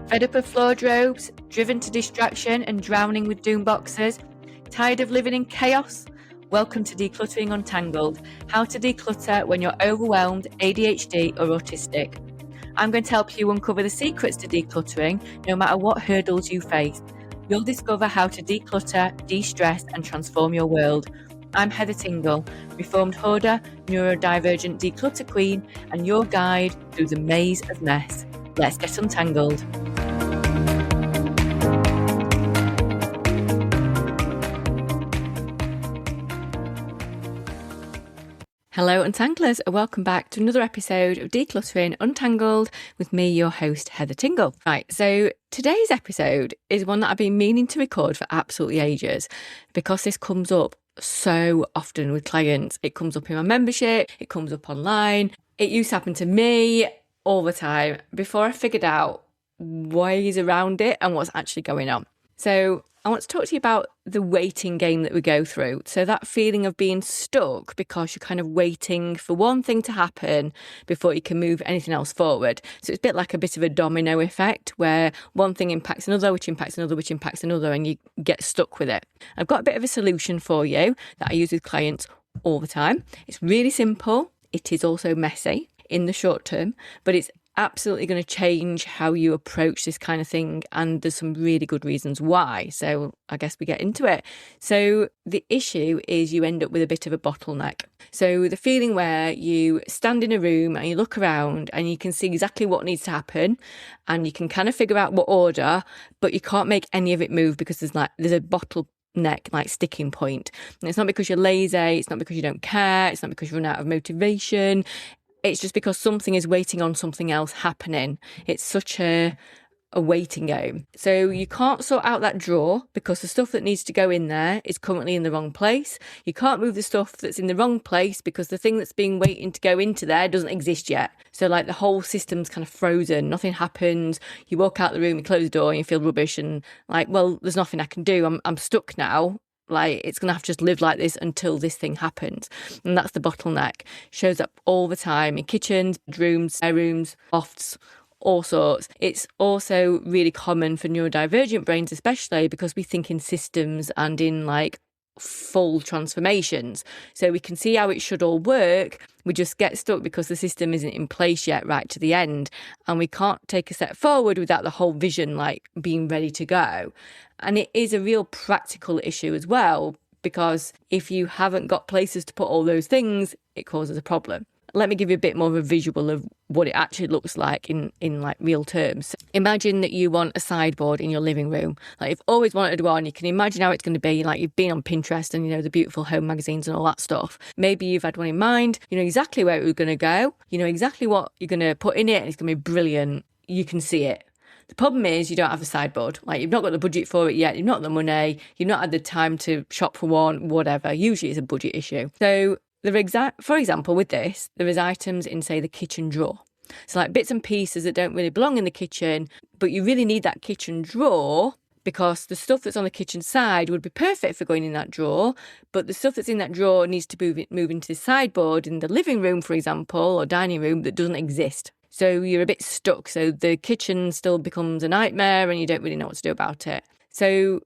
Fed up of floor robes, driven to distraction and drowning with doom boxes? Tired of living in chaos? Welcome to Decluttering Untangled, how to declutter when you're overwhelmed, ADHD or autistic. I'm going to help you uncover the secrets to decluttering no matter what hurdles you face. You'll discover how to declutter, de-stress and transform your world. I'm Heather Tingle, reformed hoarder, neurodivergent declutter queen and your guide through the maze of mess. Let's get untangled. Hello Untanglers and welcome back to another episode of Decluttering Untangled with me, your host Heather Tingle. Right, so today's episode is one that I've been meaning to record for absolutely ages because this comes up so often with clients. It comes up in my membership, it comes up online. It used to happen to me all the time before I figured out ways around it and what's actually going on. So I want to talk to you about the waiting game that we go through. So that feeling of being stuck because you're kind of waiting for one thing to happen before you can move anything else forward. So it's a bit of a domino effect where one thing impacts another, which impacts another, which impacts another, and you get stuck with it. I've got a bit of a solution for you that I use with clients all the time. It's really simple. It is also messy in the short term, but it's absolutely going to change how you approach this kind of thing, and there's some really good reasons why. So I guess we get into it. So the issue is you end up with a bit of a bottleneck. So the feeling where you stand in a room and you look around and you can see exactly what needs to happen and you can kind of figure out what order, but you can't make any of it move because there's a bottleneck, like sticking point. And it's not because you're lazy, it's not because you don't care, it's not because you run out of motivation. It's just because something is waiting on something else happening. It's such a waiting game. So you can't sort out that drawer because the stuff that needs to go in there is currently in the wrong place. You can't move the stuff that's in the wrong place because the thing that's been waiting to go into there doesn't exist yet. So like the whole system's kind of frozen. Nothing happens. You walk out the room, you close the door and you feel rubbish and like, well, there's nothing I can do. I'm stuck now. Like, it's going to have to just live like this until this thing happens. And that's the bottleneck. Shows up all the time in kitchens, bedrooms, spare rooms, lofts, all sorts. It's also really common for neurodivergent brains, especially because we think in systems and in like full transformations. So we can see how it should all work. We just get stuck because the system isn't in place yet right to the end. And we can't take a step forward without the whole vision like being ready to go. And it is a real practical issue as well, because if you haven't got places to put all those things, it causes a problem. Let me give you a bit more of a visual of what it actually looks like in like real terms. Imagine that you want a sideboard in your living room. Like you've always wanted one. You can imagine how it's going to be. Like you've been on Pinterest and, you know, the beautiful home magazines and all that stuff. Maybe you've had one in mind. You know exactly where it was going to go. You know exactly what you're going to put in it. And it's going to be brilliant. You can see it. The problem is you don't have a sideboard. Like you've not got the budget for it yet. You've not got the money. You've not had the time to shop for one, whatever. Usually it's a budget issue. So for example, with this, there is items in, say, the kitchen drawer. So like bits and pieces that don't really belong in the kitchen, but you really need that kitchen drawer because the stuff that's on the kitchen side would be perfect for going in that drawer, but the stuff that's in that drawer needs to move into the sideboard in the living room, for example, or dining room that doesn't exist. So you're a bit stuck. So the kitchen still becomes a nightmare and you don't really know what to do about it. So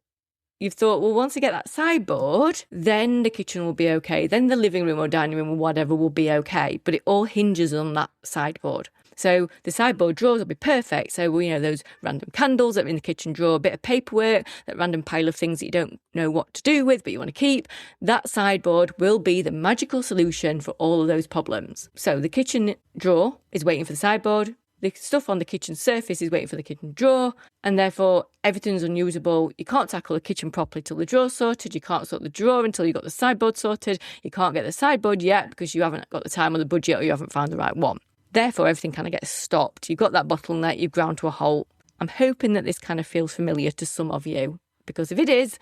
you've thought, well, once I get that sideboard, then the kitchen will be okay. Then the living room or dining room or whatever will be okay. But it all hinges on that sideboard. So the sideboard drawers will be perfect. So, you know, those random candles that are in the kitchen drawer, a bit of paperwork, that random pile of things that you don't know what to do with, but you want to keep. That sideboard will be the magical solution for all of those problems. So the kitchen drawer is waiting for the sideboard. The stuff on the kitchen surface is waiting for the kitchen drawer, and therefore everything's unusable. You can't tackle the kitchen properly till the drawer's sorted. You can't sort the drawer until you've got the sideboard sorted. You can't get the sideboard yet because you haven't got the time or the budget or you haven't found the right one. Therefore, everything kind of gets stopped. You've got that bottleneck, you've ground to a halt. I'm hoping that this kind of feels familiar to some of you, because if it is,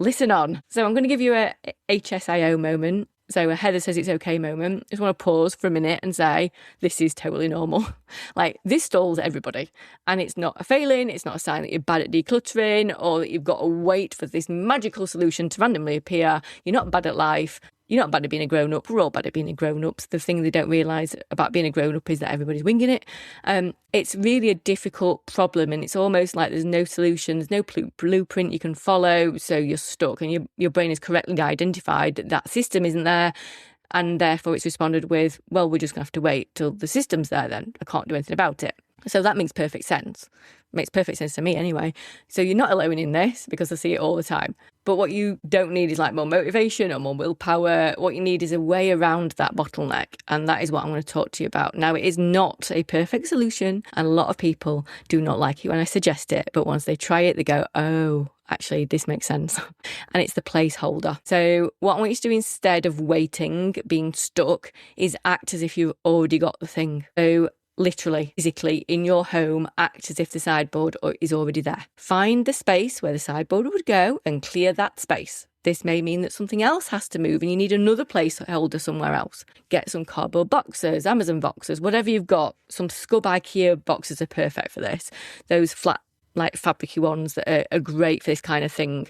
listen on. So I'm going to give you a HSIO moment. So a Heather says it's okay moment. I just want to pause for a minute and say, this is totally normal. Like, this stalls everybody. And it's not a failing. It's not a sign that you're bad at decluttering or that you've got to wait for this magical solution to randomly appear. You're not bad at life. You're not bad at being a grown-up. We're all bad at being a grown-up. The thing they don't realise about being a grown-up is that everybody's winging it. It's really a difficult problem, and it's almost like there's no solution, there's no blueprint you can follow, so you're stuck, and your brain has correctly identified that system isn't there, and therefore it's responded with, well, we're just going to have to wait till the system's there then. I can't do anything about it. So that makes perfect sense. Makes perfect sense to me anyway. So you're not alone in this, because I see it all the time. But what you don't need is like more motivation or more willpower. What you need is a way around that bottleneck. And that is what I'm going to talk to you about. Now, it is not a perfect solution, and a lot of people do not like it when I suggest it. But once they try it, they go, oh, actually, this makes sense. And it's the placeholder. So what I want you to do instead of waiting, being stuck, is act as if you've already got the thing. So literally, physically, in your home, act as if the sideboard is already there. Find the space where the sideboard would go and clear that space. This may mean that something else has to move and you need another placeholder somewhere else. Get some cardboard boxes, Amazon boxes, whatever you've got. Some Scub IKEA boxes are perfect for this. Those flat, like fabric-y ones that are great for this kind of thing.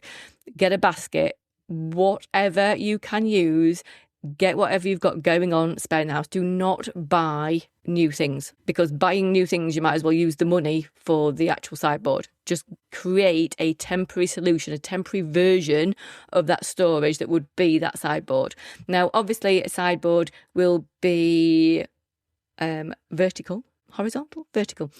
Get a basket, whatever you can use. Get whatever you've got going on spare in the house. Do not buy new things, because buying new things, you might as well use the money for the actual sideboard. Just create a temporary solution, a temporary version of that storage that would be that sideboard. Now, obviously, a sideboard will be vertical, horizontal, vertical.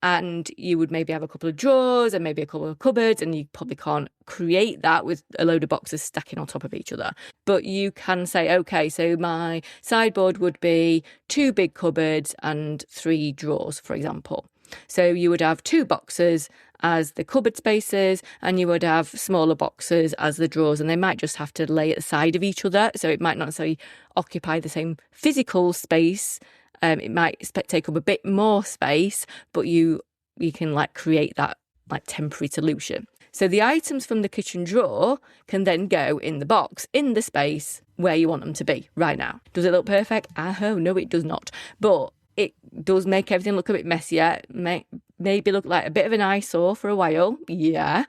And you would maybe have a couple of drawers and maybe a couple of cupboards, and you probably can't create that with a load of boxes stacking on top of each other. But you can say, okay, so my sideboard would be 2 big cupboards and 3 drawers, for example. So you would have 2 boxes as the cupboard spaces, and you would have smaller boxes as the drawers, and they might just have to lay at the side of each other. So it might not necessarily occupy the same physical space. It might take up a bit more space, but you can like create that like temporary solution. So the items from the kitchen drawer can then go in the box, in the space where you want them to be right now. Does it look perfect? Oh, no, it does not. But it does make everything look a bit messier, maybe look like a bit of an eyesore for a while. Yeah.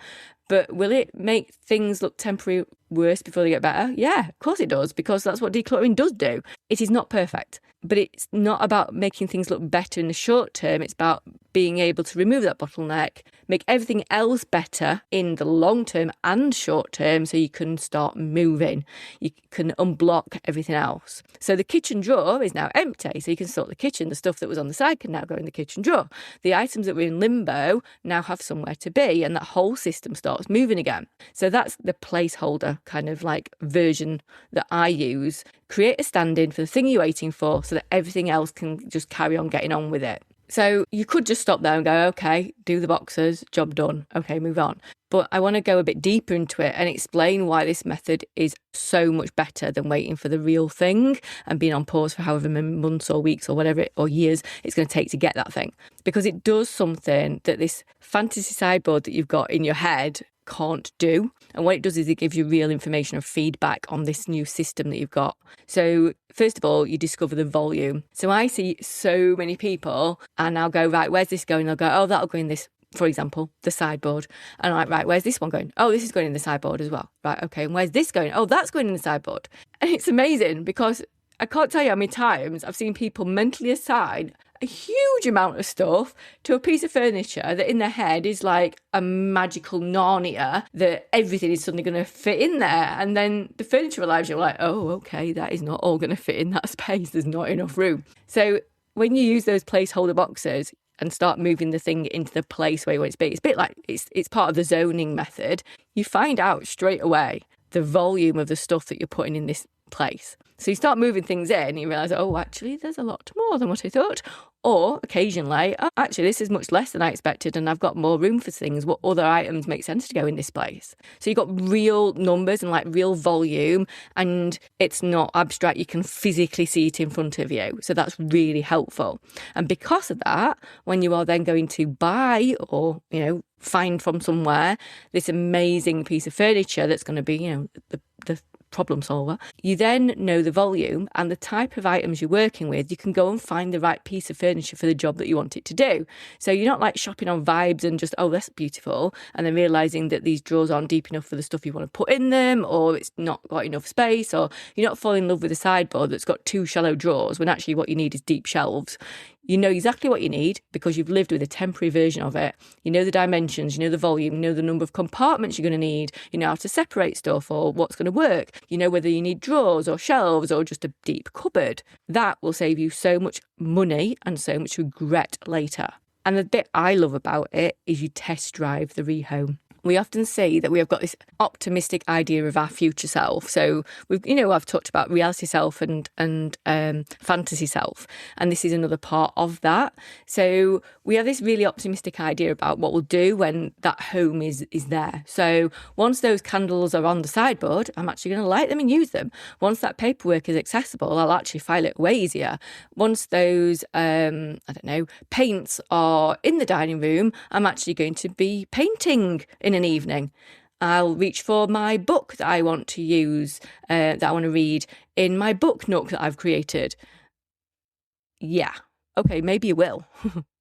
But will it make things look temporary worse before they get better? Yeah, of course it does, because that's what decluttering does do. It is not perfect, but it's not about making things look better in the short term. It's about being able to remove that bottleneck, make everything else better in the long term and short term, so you can start moving. You can unblock everything else. So the kitchen drawer is now empty, so you can sort the kitchen. The stuff that was on the side can now go in the kitchen drawer. The items that were in limbo now have somewhere to be, and that whole system starts moving again. So that's the placeholder kind of like version that I use. Create a stand-in for the thing you're waiting for, so that everything else can just carry on getting on with it. So you could just stop there and go, okay, do the boxes, job done. Okay, move on. But I want to go a bit deeper into it and explain why this method is so much better than waiting for the real thing and being on pause for however many months or weeks or whatever or years it's going to take to get that thing. Because it does something that this fantasy sideboard that you've got in your head can't do. And what it does is it gives you real information or feedback on this new system that you've got. So first of all, you discover the volume. So I see so many people and I'll go, right, where's this going? They'll go, oh, that'll go in this, for example, the sideboard. And I'm like, right, where's this one going? Oh, this is going in the sideboard as well. Right, okay, and where's this going? Oh, that's going in the sideboard. And it's amazing, because I can't tell you how many times I've seen people mentally assign a huge amount of stuff to a piece of furniture that in their head is like a magical Narnia, that everything is suddenly going to fit in there. And then the furniture arrives, you're like, oh, okay, that is not all going to fit in that space. There's not enough room. So when you use those placeholder boxes and start moving the thing into the place where you want it to be, it's a bit like it's part of the zoning method. You find out straight away the volume of the stuff that you're putting in this place. So you start moving things in and you realise, oh, actually, there's a lot more than what I thought. Or occasionally, oh, actually, this is much less than I expected and I've got more room for things. What other items make sense to go in this place? So you've got real numbers and like real volume, and it's not abstract. You can physically see it in front of you. So that's really helpful. And because of that, when you are then going to buy or, find from somewhere this amazing piece of furniture that's going to be, the problem solver. You then know the volume and the type of items you're working with. You can go and find the right piece of furniture for the job that you want it to do. So you're not like shopping on vibes and just, oh, that's beautiful, and then realising that these drawers aren't deep enough for the stuff you want to put in them, or it's not got enough space, or you're not falling in love with a sideboard that's got 2 shallow drawers when actually what you need is deep shelves. You know exactly what you need because you've lived with a temporary version of it. You know the dimensions, you know the volume, you know the number of compartments you're going to need, you know how to separate stuff or what's going to work. You know whether you need drawers or shelves or just a deep cupboard. That will save you so much money and so much regret later. And the bit I love about it is you test drive the rehome. We often say that we have got this optimistic idea of our future self. So I've talked about reality self and fantasy self, and this is another part of that. So we have this really optimistic idea about what we'll do when that home is there. So once those candles are on the sideboard, I'm actually going to light them and use them. Once that paperwork is accessible, I'll actually file it way easier. Once those paints are in the dining room, I'm actually going to be painting in an evening. I'll reach for my book that I want to use, that I want to read in my book nook that I've created. Yeah. Okay, maybe you will.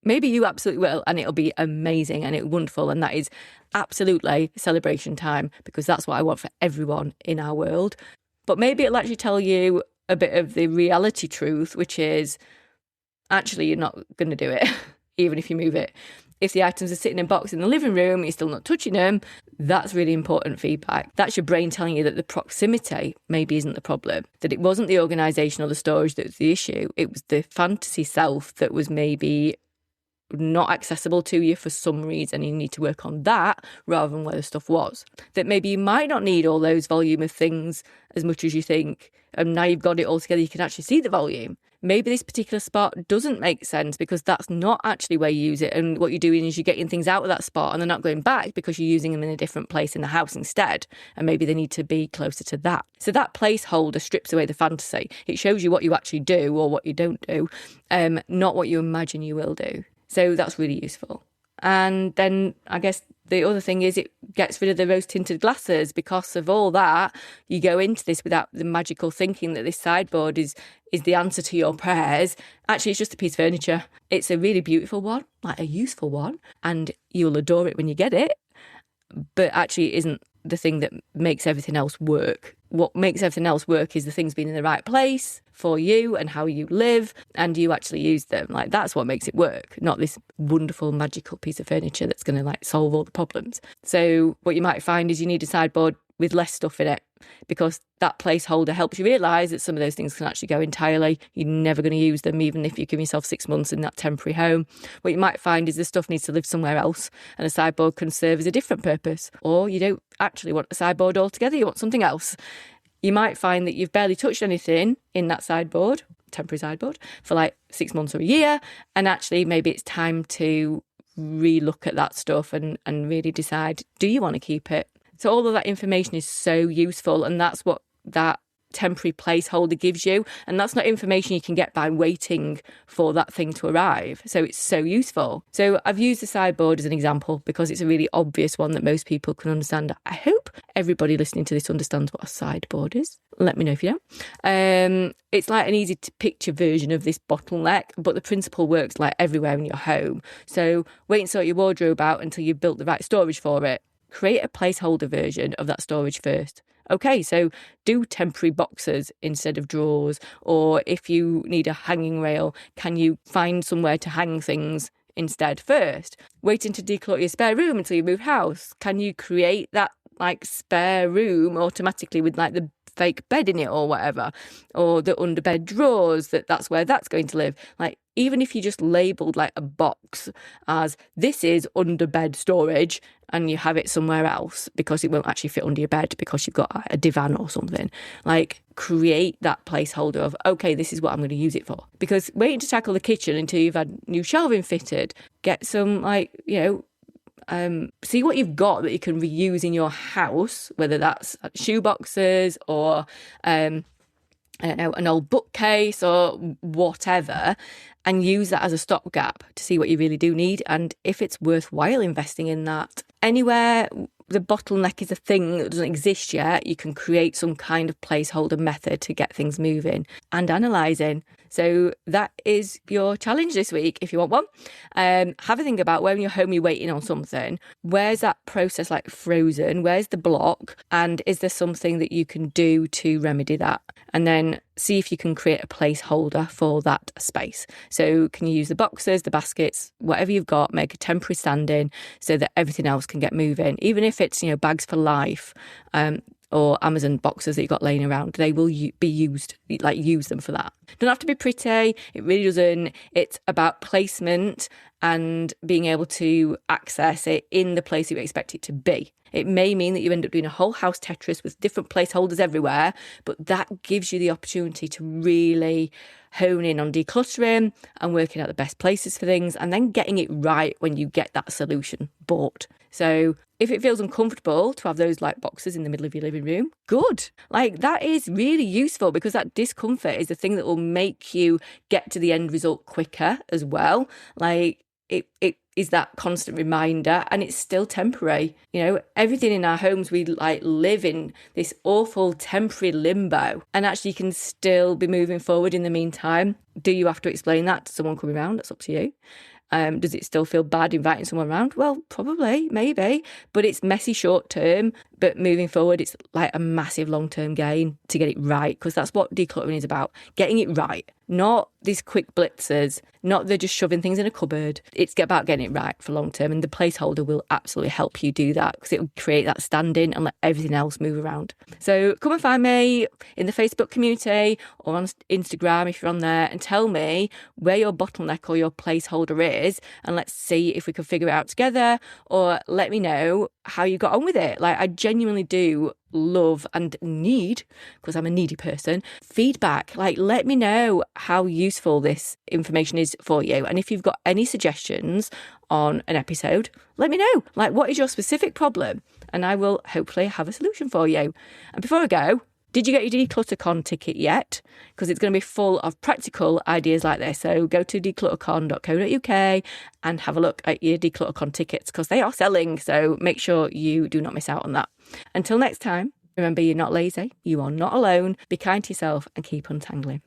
Maybe you absolutely will, and it'll be amazing and it'll be wonderful, and that is absolutely celebration time because that's what I want for everyone in our world. But maybe it'll actually tell you a bit of the reality truth, which is actually you're not going to do it, even if you move it. If the items are sitting in a box in the living room, you're still not touching them, that's really important feedback. That's your brain telling you that the proximity maybe isn't the problem, that it wasn't the organisation or the storage that was the issue. It was the fantasy self that was maybe not accessible to you for some reason. You need to work on that rather than where the stuff was. That maybe you might not need all those volume of things as much as you think, and now you've got it all together, you can actually see the volume. Maybe this particular spot doesn't make sense because that's not actually where you use it, and what you're doing is you're getting things out of that spot and they're not going back because you're using them in a different place in the house instead, and maybe they need to be closer to that. So that placeholder strips away the fantasy. It shows you what you actually do or what you don't do, not what you imagine you will do. So that's really useful. And then I guess the other thing is it gets rid of the rose-tinted glasses. Because of all that, you go into this without the magical thinking that this sideboard is the answer to your prayers. Actually, it's just a piece of furniture. It's a really beautiful one, like a useful one, and you'll adore it when you get it. But actually, it isn't the thing that makes everything else work. What makes everything else work is the things being in the right place for you and how you live and you actually use them. Like, that's what makes it work, not this wonderful magical piece of furniture that's going to like solve all the problems. So what you might find is you need a sideboard with less stuff in it, because that placeholder helps you realise that some of those things can actually go entirely. You're never going to use them, even if you give yourself 6 months in that temporary home. What you might find is the stuff needs to live somewhere else, and a sideboard can serve as a different purpose. Or you don't actually want a sideboard altogether, you want something else. You might find that you've barely touched anything in that sideboard, temporary sideboard, for like 6 months or a year, and actually maybe it's time to re-look at that stuff and really decide, do you want to keep it? So all of that information is so useful, and that's what that temporary placeholder gives you. And that's not information you can get by waiting for that thing to arrive. So it's so useful. So I've used the sideboard as an example because it's a really obvious one that most people can understand. I hope everybody listening to this understands what a sideboard is. Let me know if you don't. It's like an easy to picture version of this bottleneck, but the principle works like everywhere in your home. So wait and sort your wardrobe out until you've built the right storage for it. Create a placeholder version of that storage first. Okay, so do temporary boxes instead of drawers. Or if you need a hanging rail, can you find somewhere to hang things instead first? Waiting to declutter your spare room until you move house. Can you create that like spare room automatically with like the fake bed in it or whatever? Or the underbed drawers, that's where that's going to live. Like, even if you just labelled like a box as this is underbed storage, and you have it somewhere else because it won't actually fit under your bed because you've got a divan or something, like create that placeholder of, okay, this is what I'm going to use it for. Because waiting to tackle the kitchen until you've had new shelving fitted, get some see what you've got that you can reuse in your house, whether that's shoe boxes or I don't know, an old bookcase or whatever, and use that as a stopgap to see what you really do need and if it's worthwhile investing in that. Anywhere the bottleneck is a thing that doesn't exist yet, you can create some kind of placeholder method to get things moving and analysing. So that is your challenge this week, if you want one. Have a think about when you're home, you're waiting on something. Where's that process like frozen? Where's the block? And is there something that you can do to remedy that? And then see if you can create a placeholder for that space. So can you use the boxes, the baskets, whatever you've got, make a temporary stand-in so that everything else can get moving. Even if it's, bags for life, or Amazon boxes that you've got laying around, they will be used, use them for that. Don't have to be pretty. It really doesn't. It's about placement and being able to access it in the place you expect it to be. It may mean that you end up doing a whole house Tetris with different placeholders everywhere, but that gives you the opportunity to really hone in on decluttering and working out the best places for things and then getting it right when you get that solution bought. So if it feels uncomfortable to have those boxes in the middle of your living room, good. That is really useful because that discomfort is the thing that will make you get to the end result quicker as well. It is that constant reminder, and it's still temporary. Everything in our homes, we live in this awful temporary limbo, and actually you can still be moving forward in the meantime. Do you have to explain that to someone coming around? That's up to you. Does it still feel bad inviting someone around? Well, probably, maybe, but it's messy short term. But moving forward, it's a massive long-term gain to get it right, because that's what decluttering is about, getting it right. Not these quick blitzers, not the just shoving things in a cupboard. It's about getting it right for long term, and the placeholder will absolutely help you do that because it will create that stand-in and let everything else move around. So come and find me in the Facebook community or on Instagram if you're on there, and tell me where your bottleneck or your placeholder is, and let's see if we can figure it out together, or let me know how you got on with it. I genuinely do love and need, because I'm a needy person, feedback. Let me know how useful this information is for you, and if you've got any suggestions on an episode, let me know. What is your specific problem, and I will hopefully have a solution for you. And before I go, did you get your DeclutterCon ticket yet? Because it's going to be full of practical ideas like this. So go to decluttercon.co.uk and have a look at your DeclutterCon tickets, because they are selling. So make sure you do not miss out on that. Until next time, remember, you're not lazy, you are not alone. Be kind to yourself and keep untangling.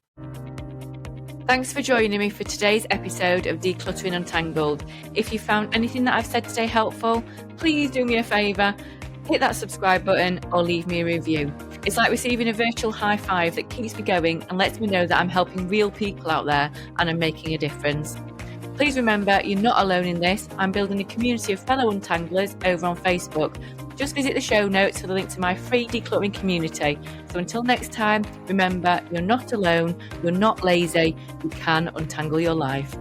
Thanks for joining me for today's episode of Decluttering Untangled. If you found anything that I've said today helpful, please do me a favour. Hit that subscribe button or leave me a review. It's like receiving a virtual high five that keeps me going and lets me know that I'm helping real people out there and I'm making a difference. Please remember, you're not alone in this. I'm building a community of fellow untanglers over on Facebook. Just visit the show notes for the link to my free decluttering community. So until next time, remember, you're not alone, you're not lazy, you can untangle your life.